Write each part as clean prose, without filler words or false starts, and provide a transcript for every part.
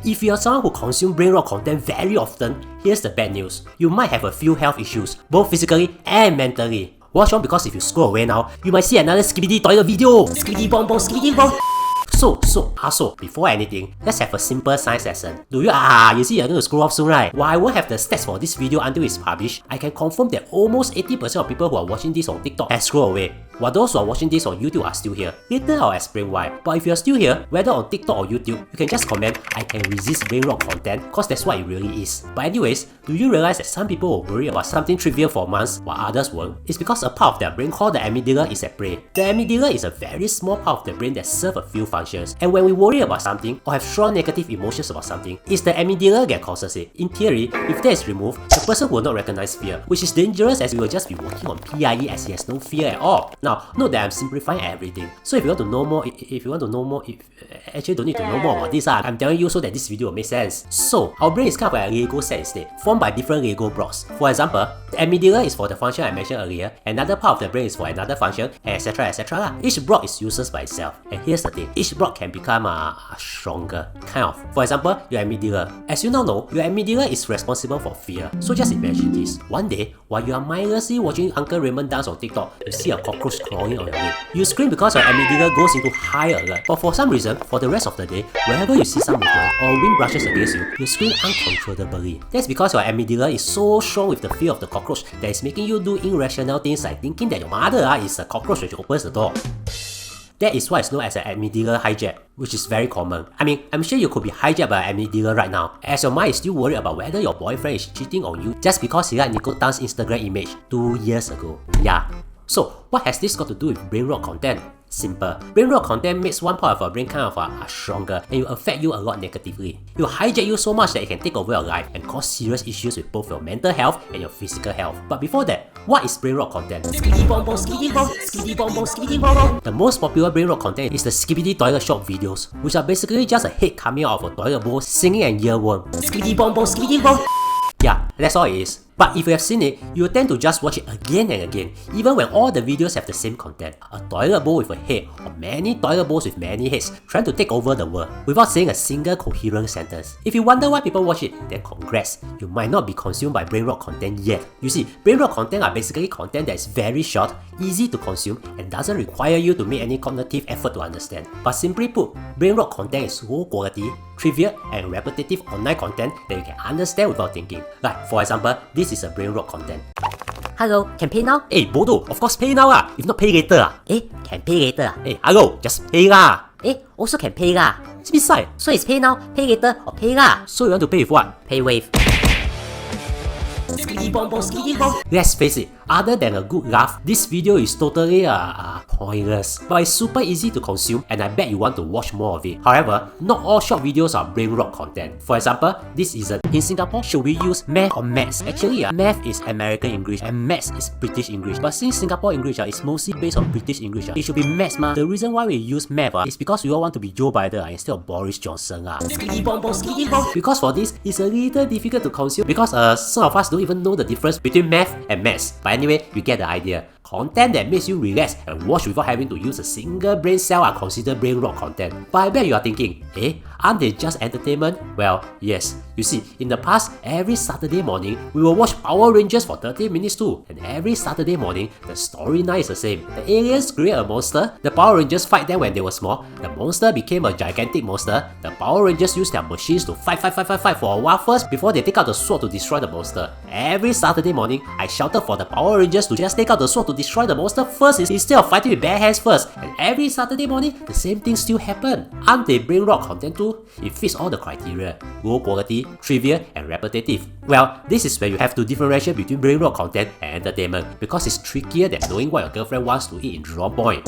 If you are someone who consumes brain rot content very often, here's the bad news. You might have a few health issues, both physically and mentally. Watch on, because if you scroll away now, you might see another skibidi toilet video. Skibidi bong bong, skibidi bong. So, before anything, let's have a simple science lesson. You see you're going to scroll off soon, right? While I won't have the stats for this video until it's published, I can confirm that almost 80% of people who are watching this on TikTok have scrolled away, while those who are watching this on YouTube are still here. Later I'll explain why. But if you're still here, whether on TikTok or YouTube, you can just comment, I can resist brain rot content, cause that's what it really is. But anyways, do you realize that some people will worry about something trivial for months while others won't? It's because a part of their brain called the amygdala is at play. The amygdala is a very small part of the brain that serves a few functions. And when we worry about something or have strong negative emotions about something, it's the amygdala that causes it. In theory, if that is removed, the person will not recognize fear, which is dangerous as he will just be walking on PIE as he has no fear at all. Now, note that I'm simplifying everything. So if you want to know more, actually don't need to know more about this. I'm telling you so that this video will make sense. So, our brain is kind of like a Lego set instead, formed by different Lego blocks. For example, the amygdala is for the function I mentioned earlier, another part of the brain is for another function, etc, etc. Each block is useless by itself. And here's the thing, each block can become stronger, kind of. For example, your amygdala. As you now know, your amygdala is responsible for fear. So just imagine this. One day, while you are mindlessly watching Uncle Raymond dance on TikTok, you see a cockroach crawling on your leg. You scream because your amygdala goes into high alert. But for some reason, for the rest of the day, whenever you see some movement or wind brushes against you, you scream uncontrollably. That's because your amygdala is so strong with the fear of the cockroach that it's making you do irrational things like thinking that your mother is a cockroach when she opens the door. That is why it's known as an amygdala hijack, which is very common. I mean, I'm sure you could be hijacked by an amygdala right now, as your mind is still worried about whether your boyfriend is cheating on you just because he liked Nicole Tan's Instagram image 2 years ago. Yeah. So, what has this got to do with brain rot content? Simple. Brain rot content makes one part of our brain kind of stronger, and it will affect you a lot negatively. It will hijack you so much that it can take over your life and cause serious issues with both your mental health and your physical health. But before that, what is brain rot content? Skibidi bong bong, skibidi bong, skibidi bong bong, skibidi bong bong. The most popular brain rot content is the skibidi toilet shop videos, which are basically just a head coming out of a toilet bowl singing an earworm. Skibidi bong bong, skibidi bong. Yeah, that's all it is. But if you have seen it, you will tend to just watch it again and again, even when all the videos have the same content. A toilet bowl with a head, or many toilet bowls with many heads, trying to take over the world, without saying a single coherent sentence. If you wonder why people watch it, then congrats, you might not be consumed by brain rot content yet. You see, brain rot content are basically content that is very short, easy to consume, and doesn't require you to make any cognitive effort to understand. But simply put, brain rot content is low quality, trivial, and repetitive online content that you can understand without thinking. Like, for example, this is a brain rot content. Hello, can pay now? Hey, Bodo, of course pay now lah. If not pay later can pay later Hey, hello, just pay lah. Also can pay lah. Besides, So it's pay now, pay later, or pay lah? so you want to pay with what? Pay wave. Let's face it, other than a good laugh, this video is totally pointless. But it's super easy to consume, and I bet you want to watch more of it. However, not all short videos are brain rot content. For example, this isn't. In Singapore, should we use math or maths? Actually, math is American English and maths is British English. But since Singapore English is mostly based on British English, it should be maths ma. The reason why we use math is because we all want to be Joe Biden instead of Boris Johnson. Because for this, it's a little difficult to consume because some of us don't even know the difference between math and maths. But anyway, you get the idea. Content that makes you relax and watch without having to use a single brain cell are considered brain rot content. But I bet you are thinking, aren't they just entertainment? Well, yes. You see, in the past, every Saturday morning, we will watch Power Rangers for 30 minutes too. And every Saturday morning, the storyline is the same. The aliens create a monster, the Power Rangers fight them when they were small, the monster became a gigantic monster, the Power Rangers use their machines to fight for a while first before they take out the sword to destroy the monster. Every Saturday morning, I shouted for the Power Rangers to just take out the sword to destroy the monster first instead of fighting with bare hands first. And every Saturday morning, the same thing still happen. Aren't they brain rot content too? It fits all the criteria. Low quality, trivial, and repetitive. Well, this is where you have to differentiate between brain rot content and entertainment because it's trickier than knowing what your girlfriend wants to eat in Jurong Point.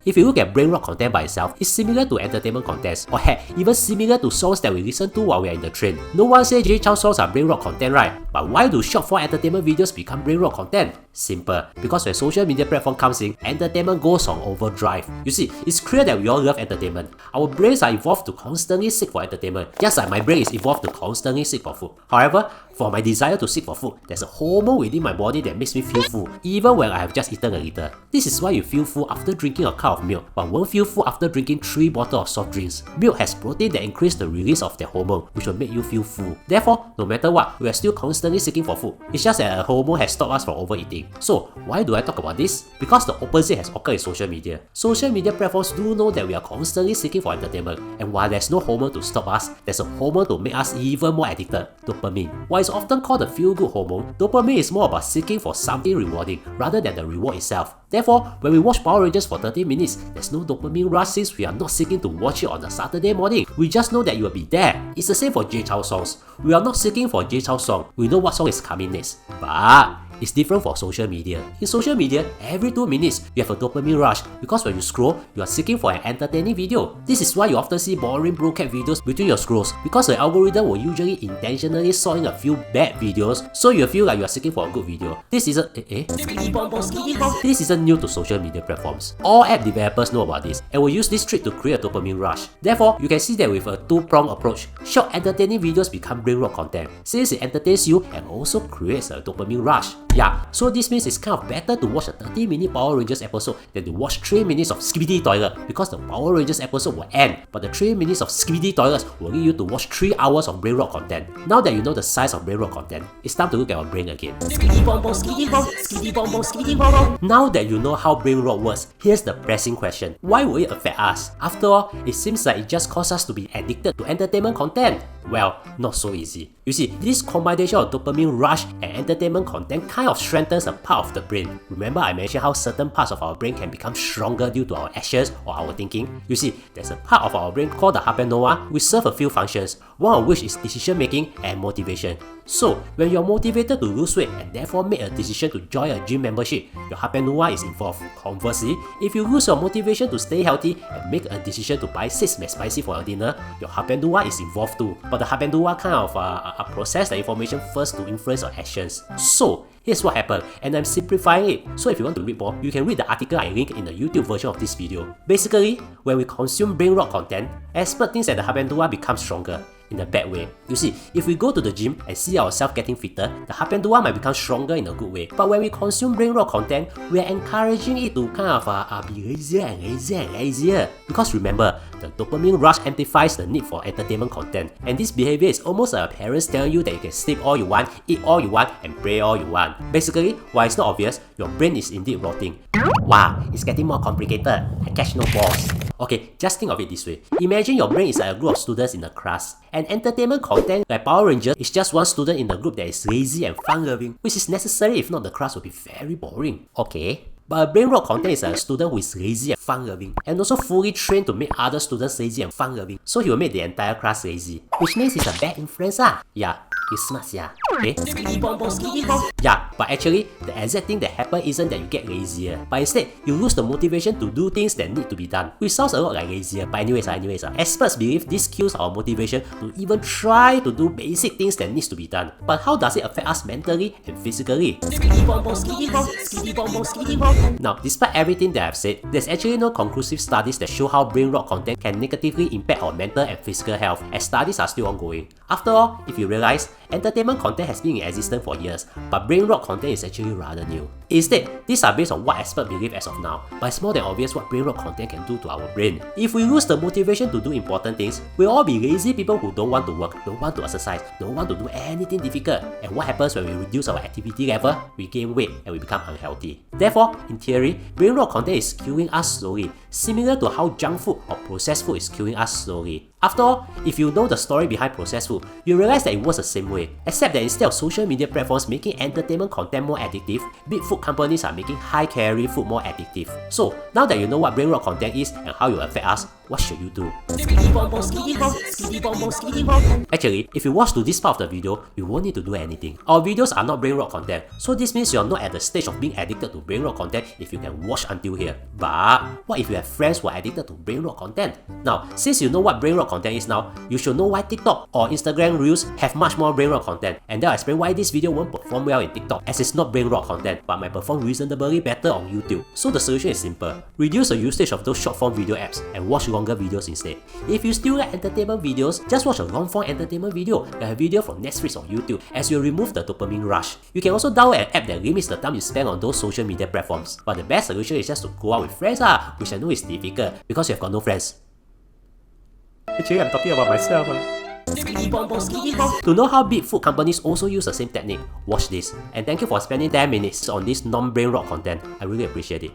If you look at brain rot content by itself, it's similar to entertainment contents, or heck, even similar to songs that we listen to while we are in the train. No one says J. Chow songs are brain rot content, right? But why do short form entertainment videos become brain rot content? Simple. Because when social media platform comes in, entertainment goes on overdrive. You see, it's clear that we all love entertainment. Our brains are evolved to constantly seek for entertainment, just like my brain is evolved to constantly seek for food. However, For my desire to seek for food, there's a hormone within my body that makes me feel full, even when I have just eaten a little. This is why you feel full after drinking a cup of milk, but won't feel full after drinking 3 bottles of soft drinks. Milk has protein that increase the release of the hormone, which will make you feel full. Therefore, no matter what, we are still constantly seeking for food. It's just that a hormone has stopped us from overeating. So, why do I talk about this? Because the opposite has occurred in social media. Social media platforms do know that we are constantly seeking for entertainment, and while there's no hormone to stop us, there's a hormone to make us even more addicted: dopamine. While it's often called the feel-good hormone, dopamine is more about seeking for something rewarding rather than the reward itself. Therefore, when we watch Power Rangers for 30 minutes, there's no dopamine rush since we are not seeking to watch it on a Saturday morning. We just know that you will be there. It's the same for Jay Chou songs. We are not seeking for Jay Chou song. We know what song is coming next. But it's different for social media. In social media, every 2 minutes, you have a dopamine rush because when you scroll, you are seeking for an entertaining video. This is why you often see boring broadcast videos between your scrolls, because the algorithm will usually intentionally sort in a few bad videos, so you feel like you are seeking for a good video. This isn't This isn't new to social media platforms. All app developers know about this and will use this trick to create a dopamine rush. Therefore, you can see that with a two-pronged approach, short entertaining videos become brain rot content, since it entertains you and also creates a dopamine rush. Yeah, so this means it's kind of better to watch a 30-minute Power Rangers episode than to watch 3 minutes of Skibidi Toilet, because the Power Rangers episode will end, but the 3 minutes of Skibidi Toilets will lead you to watch 3 hours of brain rot content. Now that you know the size of brain rot content, it's time to look at our brain again. Now that you know how brain rot works, here's the pressing question: why will it affect us? After all, it seems like it just causes us to be addicted to entertainment content. Well, not so easy. You see, this combination of dopamine rush and entertainment content kind of strengthens a part of the brain. Remember I mentioned how certain parts of our brain can become stronger due to our actions or our thinking? You see, there's a part of our brain called the habenula which serves a few functions, one of which is decision making and motivation. So, when you're motivated to lose weight and therefore make a decision to join a gym membership, your habenula is involved. Conversely, if you lose your motivation to stay healthy and make a decision to buy 6 McSpicy for your dinner, your habenula is involved too. But the habenula kind of process the information first to influence your actions. So, here's what happened, and I'm simplifying it. So if you want to read more, you can read the article I linked in the YouTube version of this video. Basically, when we consume brain rot content, expert thinks that the habenula becomes stronger. In a bad way. You see, if we go to the gym and see ourselves getting fitter, the habenula might become stronger in a good way. But when we consume brain rot content, we are encouraging it to kind of be lazier and lazier and lazier. Because remember, the dopamine rush amplifies the need for entertainment content. And this behavior is almost like your parents telling you that you can sleep all you want, eat all you want, and play all you want. Basically, while it's not obvious, your brain is indeed rotting. Wow, it's getting more complicated. I catch no balls. Okay, just think of it this way. Imagine your brain is like a group of students in a class, and entertainment content like Power Rangers is just one student in the group that is lazy and fun-loving, which is necessary, if not the class will be very boring. Okay? But a brain rot content is a student who is lazy and fun-loving, and also fully trained to make other students lazy and fun-loving, so he will make the entire class lazy. Which means he's a bad influence lah. Yeah, you smart yeah. Okay? Yeah, but actually, the exact thing that happens isn't that you get lazier, but instead, you lose the motivation to do things that need to be done. Which sounds a lot like lazier, but anyways, experts believe this kills our motivation to even try to do basic things that needs to be done. But how does it affect us mentally and physically? Now, despite everything that I've said, there's actually no conclusive studies that show how brain rot content can negatively impact our mental and physical health, as studies are still ongoing. After all, if you realize, entertainment content has been in existence for years, but brain rot content is actually rather new. Instead, these are based on what experts believe as of now, but it's more than obvious what brain rot content can do to our brain. If we lose the motivation to do important things, we'll all be lazy people who don't want to work, don't want to exercise, don't want to do anything difficult. And what happens when we reduce our activity level? We gain weight and we become unhealthy. Therefore, in theory, brain rot content is killing us slowly, similar to how junk food or processed food is killing us slowly. After all, if you know the story behind processed food, you realize that it works the same way, except that instead of social media platforms making entertainment content more addictive, big food companies are making high-calorie food more addictive. So, now that you know what brain rot content is and how it will affect us, what should you do? Actually, if you watch to this part of the video, you won't need to do anything. Our videos are not brain rot content, so this means you're not at the stage of being addicted to brain rot content if you can watch until here. But what if you have friends who are addicted to brain rot content? Now, since you know what brain rot content is now, you should know why TikTok or Instagram Reels have much more brain rot content, and that'll explain why this video won't perform well in TikTok, as it's not brain rot content, but might perform reasonably better on YouTube. So the solution is simple. Reduce the usage of those short form video apps and watch longer videos instead. If you still like entertainment videos, just watch a long-form entertainment video, like a video from Netflix or YouTube, as you'll remove the dopamine rush. You can also download an app that limits the time you spend on those social media platforms. But the best solution is just to go out with friends, which I know is difficult because you have got no friends. Actually, I'm talking about myself. To know how big food companies also use the same technique, watch this. And thank you for spending 10 minutes on this non-brain rot content. I really appreciate it.